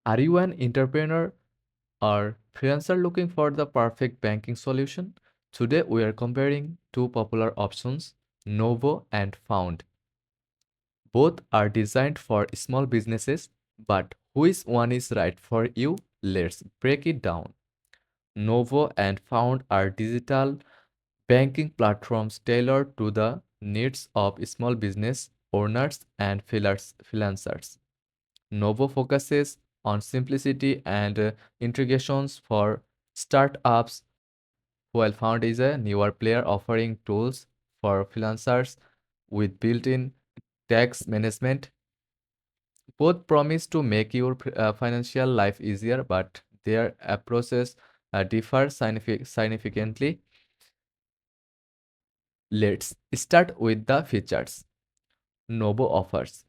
Are you an entrepreneur or freelancer looking for the perfect banking solution? Today we are comparing two popular options, Novo and Found. Both are designed for small businesses, but which one is right for you? Let's break it down. Novo and Found are digital banking platforms tailored to the needs of small business owners and freelancers. Novo focuses on simplicity and integrations for startups, while Found is a newer player offering tools for freelancers with built-in tax management. Both promise to make your financial life easier, but their approaches differ significantly. Let's start with the features. Novo offers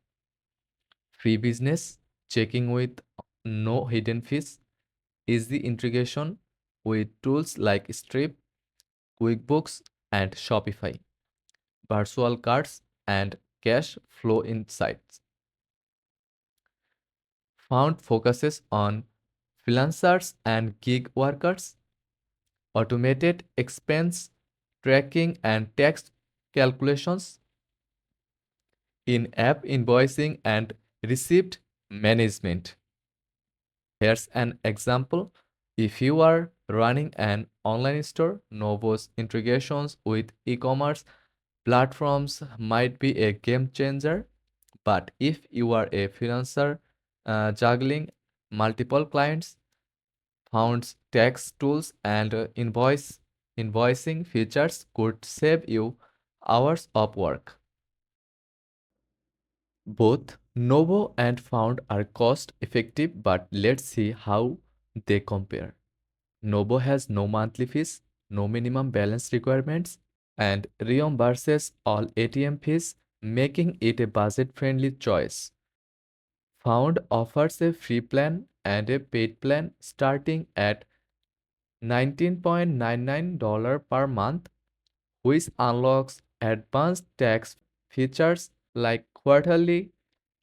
free business checking with no hidden fees, easy integration with tools like Stripe, QuickBooks, and Shopify, virtual cards, and cash flow insights. Found focuses on freelancers and gig workers, automated expense tracking and tax calculations, in-app invoicing, and receipt management. Here's an example. If you are running an online store, Novo's integrations with e-commerce platforms might be a game changer. But if you are a freelancer juggling multiple clients, Found's tax tools and invoicing features could save you hours of work. Both Novo and Found are cost effective, but let's see how they compare. Novo has no monthly fees, no minimum balance requirements, and reimburses all ATM fees, making it a budget friendly choice. Found offers a free plan and a paid plan starting at $19.99 per month, which unlocks advanced tax features like quarterly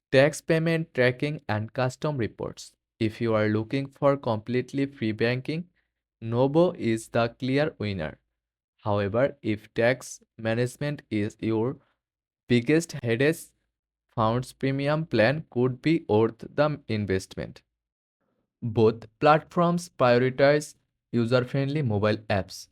tax payment tracking and custom reports. If you are looking for completely free banking, Novo is the clear winner. However, if tax management is your biggest headache, Found's premium plan could be worth the investment. Both platforms prioritize user-friendly mobile apps.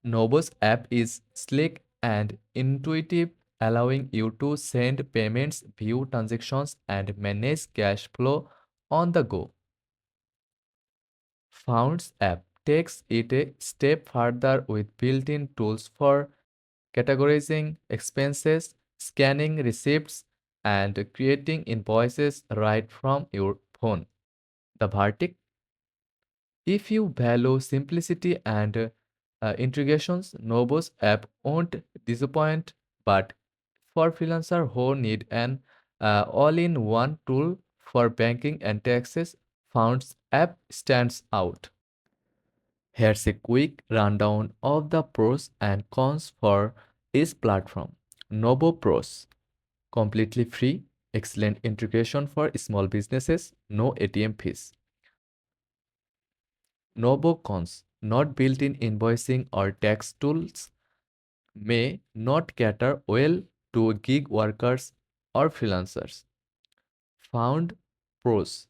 Novo's app is slick and intuitive, allowing you to send payments, view transactions, and manage cash flow on the go. Found's app takes it a step further with built-in tools for categorizing expenses, scanning receipts, and creating invoices right from your phone. The verdict: if you value simplicity and integrations, Novo's app won't disappoint. But for freelancers who need an all-in-one tool for banking and taxes, Found's app stands out. Here's a quick rundown of the pros and cons for each platform. Novo Pros: completely free, excellent integration for small businesses, no ATM fees. Novo Cons: not built-in invoicing or tax tools, may not cater well to gig workers or freelancers. Found Pros: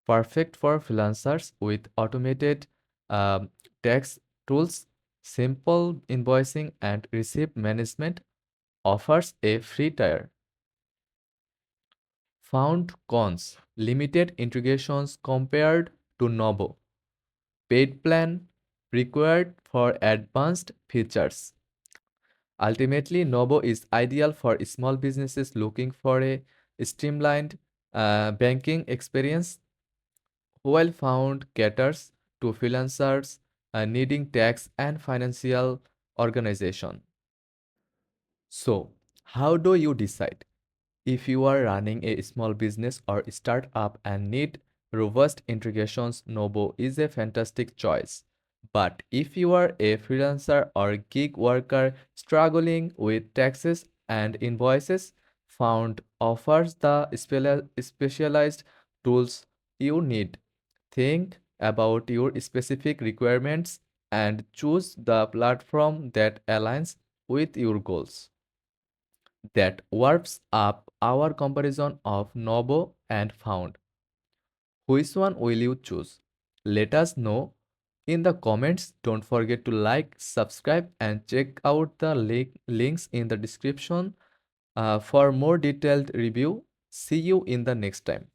perfect for freelancers with automated um, tax tools, simple invoicing, and receipt management. Offers a free tier. Found Cons: limited integrations compared to Novo. Paid plan required for advanced features. Ultimately, Novo is ideal for small businesses looking for a streamlined banking experience, while Found caters to freelancers needing tax and financial organization. So, how do you decide? If you are running a small business or startup and need robust integrations, Novo is a fantastic choice. But if you are a freelancer or gig worker struggling with taxes and invoices, Found offers the specialized tools you need. Think about your specific requirements and choose the platform that aligns with your goals. That warps up our comparison of Novo and Found. Which one will you choose? Let us know in the comments. Don't forget to like, subscribe, and check out the links in the description for more detailed review. See you in the next time.